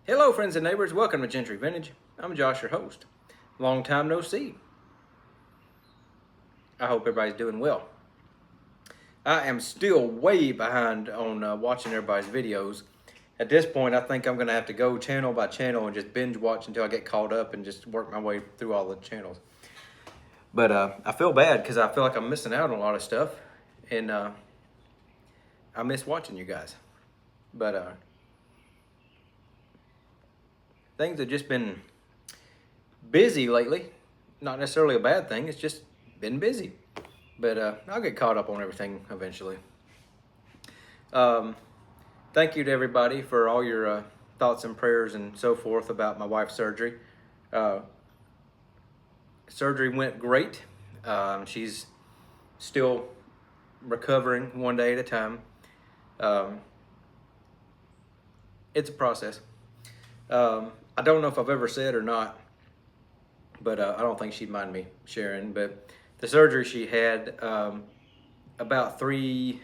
Hello, friends and neighbors. Welcome to Gentry Vintage. I'm Josh, your host. Long time no see. I hope everybody's doing well. I am still way behind on watching everybody's videos. At this point, I think I'm going to have to go channel by channel and just binge watch until I get caught up and just work my way through all the channels. But I feel bad because I feel like I'm missing out on a lot of stuff. And I miss watching you guys. But things have just been busy lately. Not necessarily a bad thing. It's just been busy. But I'll get caught up on everything eventually. Thank you to everybody for all your thoughts and prayers and so forth about my wife's surgery. Surgery went great. She's still recovering one day at a time. It's a process. I don't know if I've ever said or not, but I don't think she'd mind me sharing. But the surgery she had about a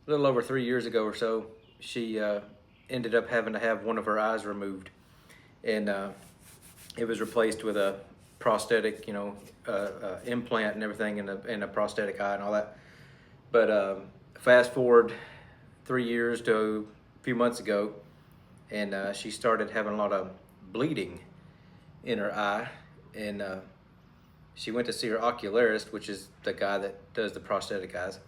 little over 3 years ago or so, she ended up having to have one of her eyes removed, and it was replaced with a prosthetic, implant and everything, and a prosthetic eye and all that. But fast forward 3 years to a few months ago, and she started having a lot of bleeding in her eye, and she went to see her ocularist, which is the guy that does the prosthetic eyes,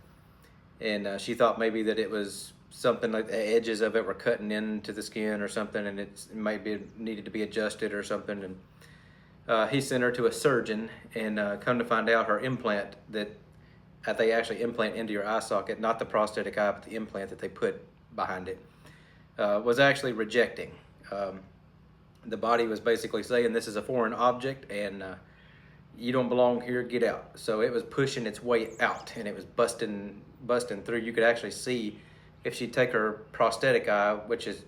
and she thought maybe that it was something like the edges of it were cutting into the skin or something, and it might be needed to be adjusted or something. And he sent her to a surgeon, and come to find out, her implant that they actually implant into your eye socket, not the prosthetic eye, but the implant that they put behind it, was actually rejecting. The body was basically saying, this is a foreign object, and you don't belong here, get out. So it was pushing its way out, and it was busting through. You could actually see, if she'd take her prosthetic eye, which is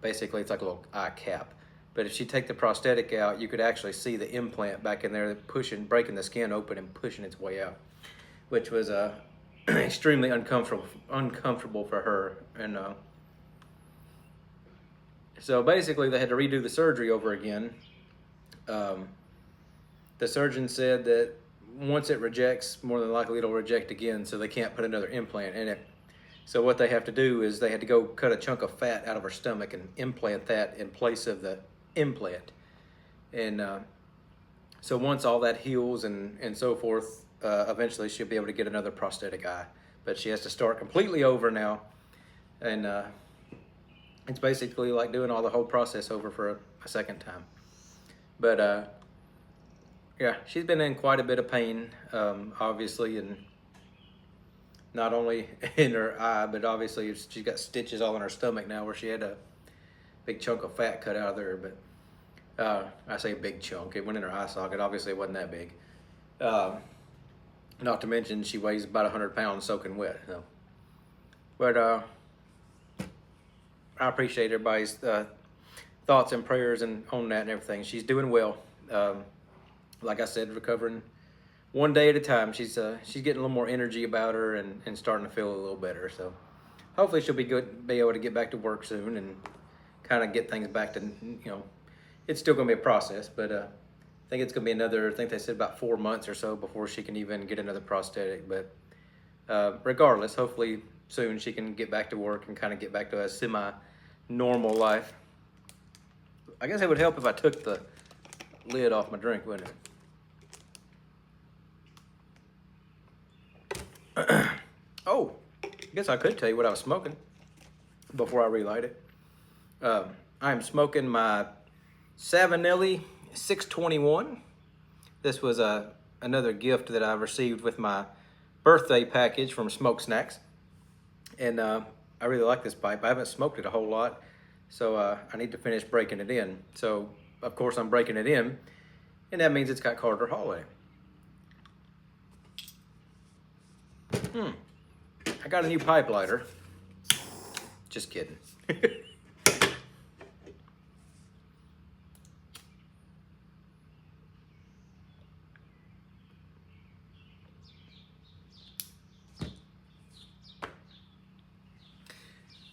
basically it's like a little eye cap, but if she'd take the prosthetic out, you could actually see the implant back in there breaking the skin open and pushing its way out, which was extremely uncomfortable for her. And so basically they had to redo the surgery over again. The surgeon said that once it rejects, more than likely it'll reject again, so they can't put another implant in it. So what they have to do is they had to go cut a chunk of fat out of her stomach and implant that in place of the implant. And so once all that heals and so forth, eventually she'll be able to get another prosthetic eye. But she has to start completely over now. And it's basically like doing all the whole process over for a second time. But yeah, she's been in quite a bit of pain, obviously, and not only in her eye, but obviously she's got stitches all in her stomach now where she had a big chunk of fat cut out of there. But I say a big chunk. It went in her eye socket. Obviously, it wasn't that big. Not to mention she weighs about 100 pounds soaking wet. So. But I appreciate everybody's thoughts and prayers and on that and everything. She's doing well. Like I said, recovering one day at a time. She's getting a little more energy about her and starting to feel a little better. So hopefully she'll be able to get back to work soon and kind of get things back to, it's still going to be a process, but I think it's going to be I think they said about 4 months or so before she can even get another prosthetic. But regardless, hopefully soon she can get back to work and kind of get back to a semi-normal life. I guess it would help if I took the lid off my drink, wouldn't it? Oh, I guess I could tell you what I was smoking before I relight it. I'm smoking my Savinelli 621. This was another gift that I received with my birthday package from Smoke Snacks. And I really like this pipe. I haven't smoked it a whole lot, so I need to finish breaking it in. So, of course, I'm breaking it in, and that means it's got Carter Hall in it. I got a new pipe lighter. Just kidding.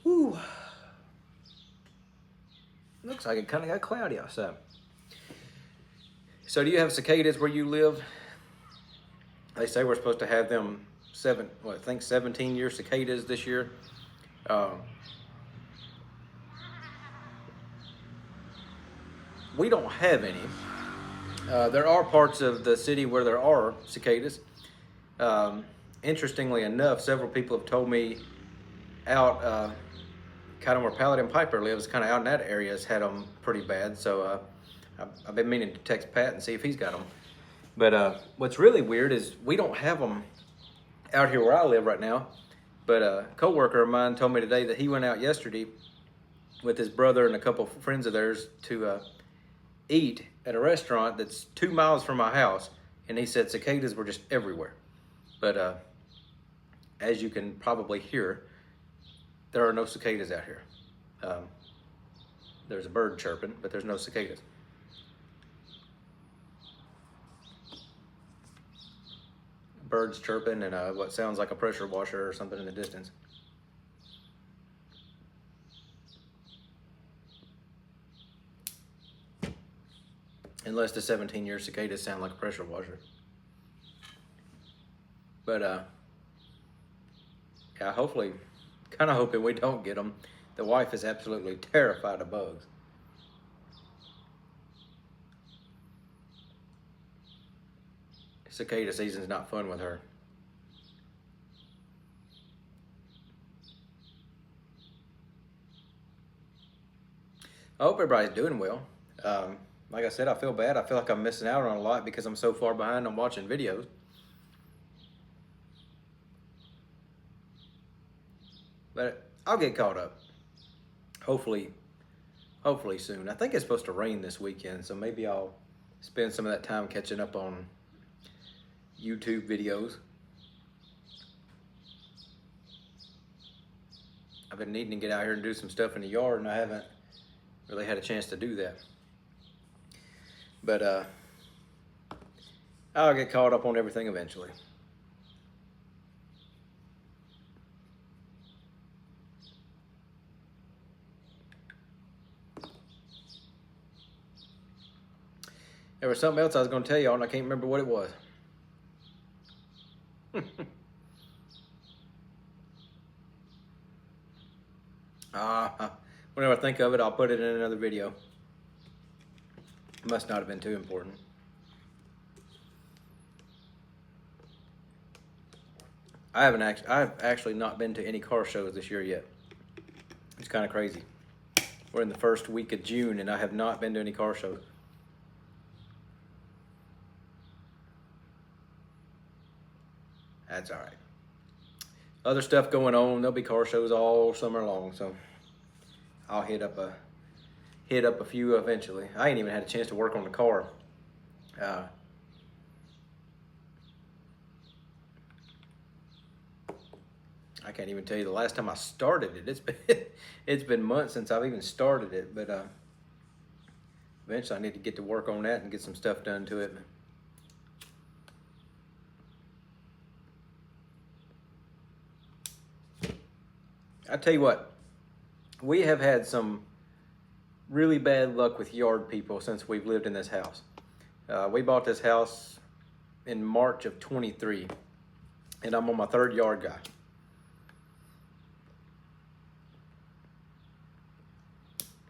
Whew. Looks like it kind of got cloudy outside. So do you have cicadas where you live? They say we're supposed to have them 17-year cicadas this year. We don't have any. There are parts of the city where there are cicadas. Interestingly enough, several people have told me out kind of where Paladin Piper lives, kind of out in that area, has had them pretty bad. So I've been meaning to text Pat and see if he's got them. But what's really weird is we don't have them out here where I live right now. But a coworker of mine told me today that he went out yesterday with his brother and a couple friends of theirs to eat at a restaurant that's 2 miles from my house, and he said cicadas were just everywhere. But as you can probably hear, there are no cicadas out here. There's a bird chirping, but there's no cicadas. Birds chirping and what sounds like a pressure washer or something in the distance. Unless the 17-year cicadas sound like a pressure washer. But yeah, hopefully, kind of hoping we don't get them. The wife is absolutely terrified of bugs. Cicada season's not fun with her. I hope everybody's doing well. Like I said, I feel bad. I feel like I'm missing out on a lot because I'm so far behind on watching videos. But I'll get caught up. Hopefully soon. I think it's supposed to rain this weekend, so maybe I'll spend some of that time catching up on YouTube videos. I've been needing to get out here and do some stuff in the yard, and I haven't really had a chance to do that. But I'll get caught up on everything eventually. There was something else I was going to tell y'all, and I can't remember what it was. Whenever I think of it, I'll put it in another video. It must not have been too important. I've actually not been to any car shows this year yet. It's kind of crazy. We're in the first week of June, and I have not been to any car shows. That's all right. Other stuff going on. There'll be car shows all summer long, so I'll hit up a few eventually. I ain't even had a chance to work on the car. I can't even tell you the last time I started it. It's been months since I've even started it, but eventually I need to get to work on that and get some stuff done to it. I tell you what, we have had some really bad luck with yard people since we've lived in this house. We bought this house in March of 23, and I'm on my third yard guy.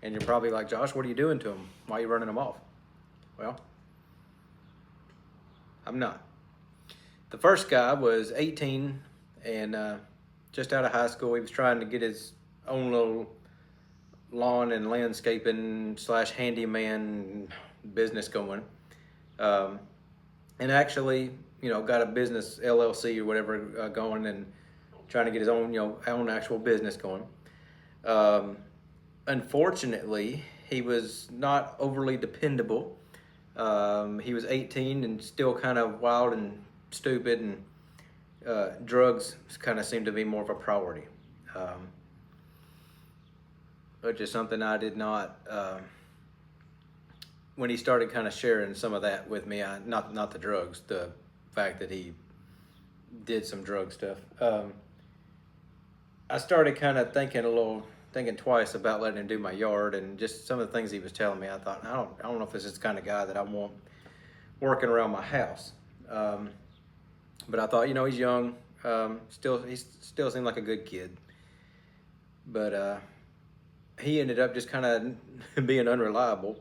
And you're probably like, Josh, what are you doing to them? Why are you running them off? Well, I'm not. The first guy was 18 and just out of high school. He was trying to get his own little lawn and landscaping / handyman business going. And actually, got a business LLC or whatever going and trying to get his own, own actual business going. Unfortunately, he was not overly dependable. He was 18 and still kind of wild and stupid, and drugs kind of seemed to be more of a priority. Which is something I did not, when he started kind of sharing some of that with me, not the drugs, the fact that he did some drug stuff. I started kind of thinking a little thinking twice about letting him do my yard, and just some of the things he was telling me. I thought, I don't know if this is the kind of guy that I want working around my house. But I thought, he's young. He still seemed like a good kid. But he ended up just kind of being unreliable,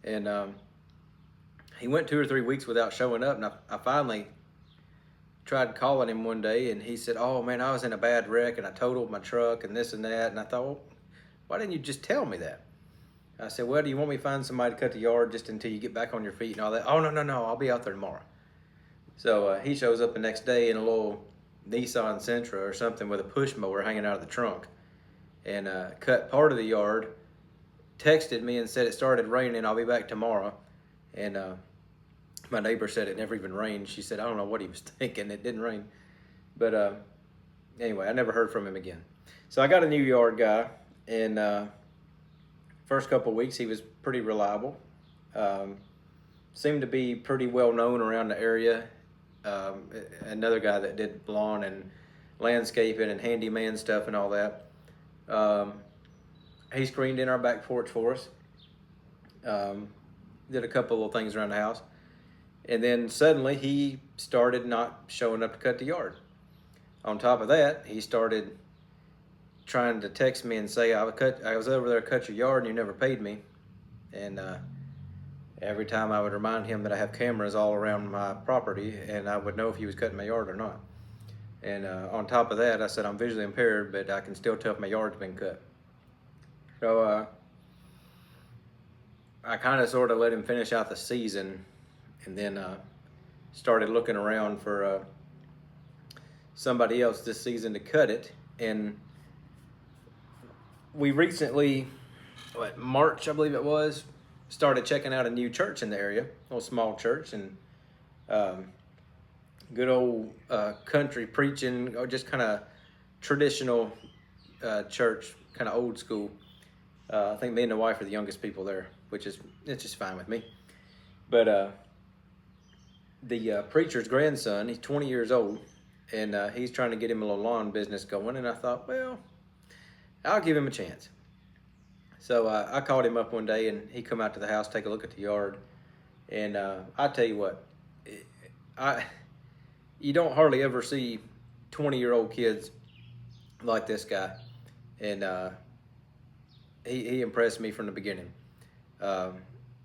and he went 2 or 3 weeks without showing up. And I finally tried calling him one day, and he said, "Oh man, I was in a bad wreck and I totaled my truck and this and that." And I thought, well, why didn't you just tell me that? I said, "Well, do you want me to find somebody to cut the yard just until you get back on your feet and all that?" "Oh, no, I'll be out there tomorrow." So he shows up the next day in a little Nissan Sentra or something with a push mower hanging out of the trunk, and cut part of the yard, texted me and said it started raining, I'll be back tomorrow. And my neighbor said it never even rained. She said, I don't know what he was thinking, it didn't rain. But anyway, I never heard from him again. So I got a new yard guy, and first couple of weeks he was pretty reliable. Seemed to be pretty well known around the area. Another guy that did lawn and landscaping and handyman stuff and all that. He screened in our back porch for us. Did a couple little things around the house. And then suddenly he started not showing up to cut the yard. On top of that, he started trying to text me and say, I was over there to cut your yard and you never paid me. And every time I would remind him that I have cameras all around my property and I would know if he was cutting my yard or not. And on top of that, I said, I'm visually impaired, but I can still tell if my yard's been cut. So I kind of sort of let him finish out the season, and then started looking around for somebody else this season to cut it. And we recently, March I believe it was, started checking out a new church in the area, a little small church, and good old country preaching, or just kind of traditional church, kind of old school. I think me and the wife are the youngest people there, it's just fine with me. But the preacher's grandson, he's 20 years old, and he's trying to get him a little lawn business going. And I thought, well, I'll give him a chance. So I called him up one day, and he come out to the house, take a look at the yard. And I tell you what, you don't hardly ever see 20-year-old kids like this guy. And he impressed me from the beginning.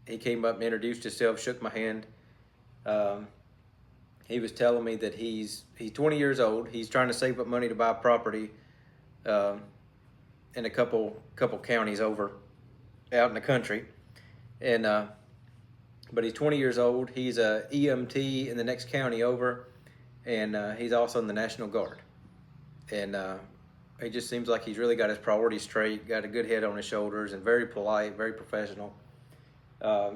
He came up and introduced himself, shook my hand. He was telling me that he's 20 years old. He's trying to save up money to buy property in a couple counties over out in the country. And but he's 20 years old. He's a EMT in the next county over, and he's also in the National Guard. And he just seems like he's really got his priorities straight, got a good head on his shoulders, and very polite, very professional.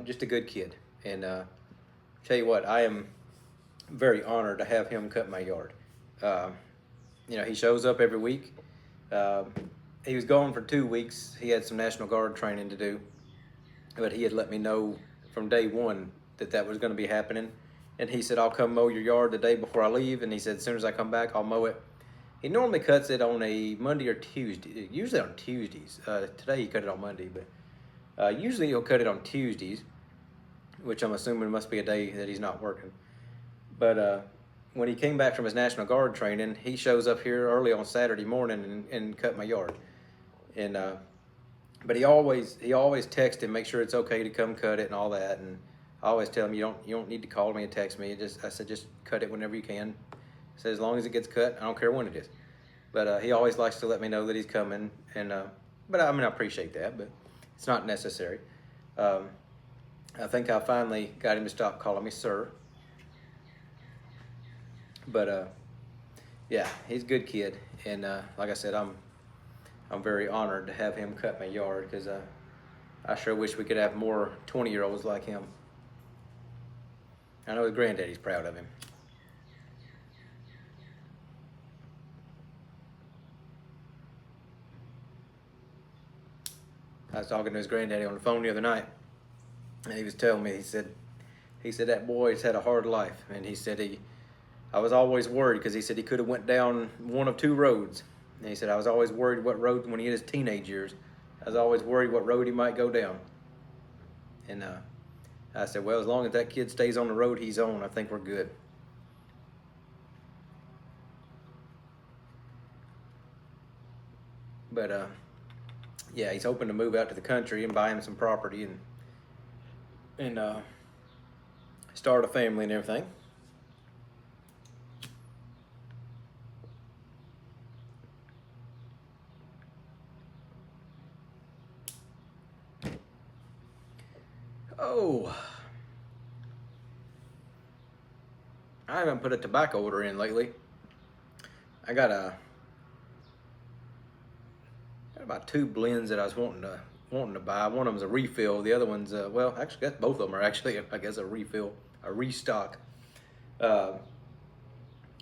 Just a good kid. And tell you what, I am very honored to have him cut my yard. He shows up every week. He was gone for 2 weeks. He had some National Guard training to do, but he had let me know from day one that was going to be happening. And he said, I'll come mow your yard the day before I leave. And he said, as soon as I come back, I'll mow it. He normally cuts it on a Monday or Tuesday, usually on Tuesdays. Today he cut it on Monday, but usually he'll cut it on Tuesdays, which I'm assuming must be a day that he's not working. But when he came back from his National Guard training, he shows up here early on Saturday morning and cut my yard. And but he always texts him, make sure it's okay to come cut it and all that. And I always tell him, you don't need to call me and text me. I said just cut it whenever you can. I said as long as it gets cut, I don't care when it is. But he always likes to let me know that he's coming. And but I appreciate that, but it's not necessary. I think I finally got him to stop calling me sir. But yeah, he's a good kid, and like I said, I'm very honored to have him cut my yard, because I sure wish we could have more 20-year-olds like him. I know his granddaddy's proud of him. I was talking to his granddaddy on the phone the other night, and he was telling me, he said that boy's had a hard life, and he said I was always worried, because he said he could have went down one of two roads. And he said, I was always worried what road, when he hit his teenage years, I was always worried what road he might go down. And I said, well, as long as that kid stays on the road he's on, I think we're good. But yeah, he's hoping to move out to the country and buy him some property and start a family and everything. Oh, I haven't put a tobacco order in lately. I got about 2 blends that I was wanting to buy. One of them's a refill. The other one's well, actually, both of them are actually, I guess, a refill, a restock. I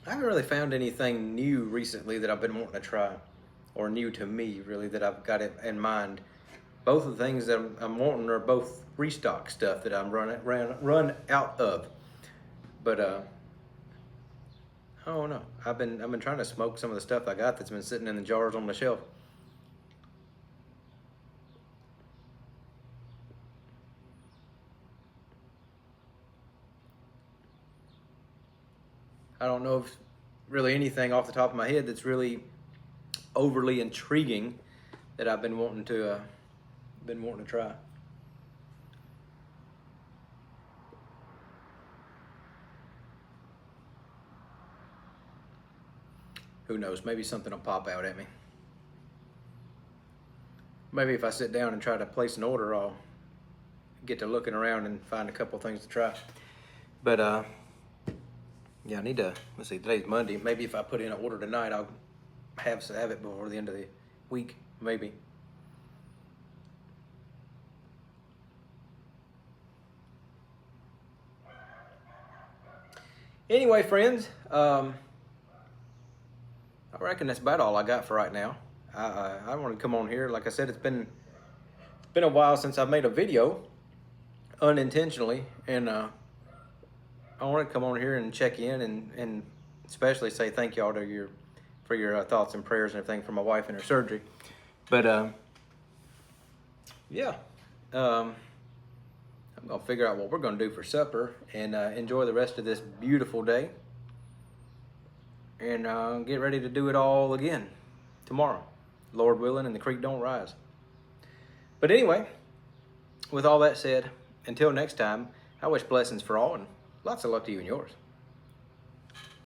haven't really found anything new recently that I've been wanting to try, or new to me really, that I've got it in mind. Both of the things that I'm wanting are both restock stuff that I'm run out of. But I don't know. I've been trying to smoke some of the stuff I got that's been sitting in the jars on the shelf. I don't know if really anything off the top of my head that's really overly intriguing that I've been wanting to try. Who knows? Maybe something will pop out at me. Maybe if I sit down and try to place an order, I'll get to looking around and find a couple things to try. But yeah, I need to, let's see, today's Monday. Maybe if I put in an order tonight, I'll have it before the end of the week, maybe. Anyway, friends, I reckon that's about all I got for right now. I want to come on here. Like I said, it's been a while since I've made a video unintentionally, and I want to come on here and check in and especially say thank y'all for your thoughts and prayers and everything for my wife and her surgery. But yeah, I'm gonna figure out what we're gonna do for supper and enjoy the rest of this beautiful day, and get ready to do it all again tomorrow, Lord willing, and the creek don't rise. But anyway, with all that said, until next time, I wish blessings for all and lots of luck to you and yours.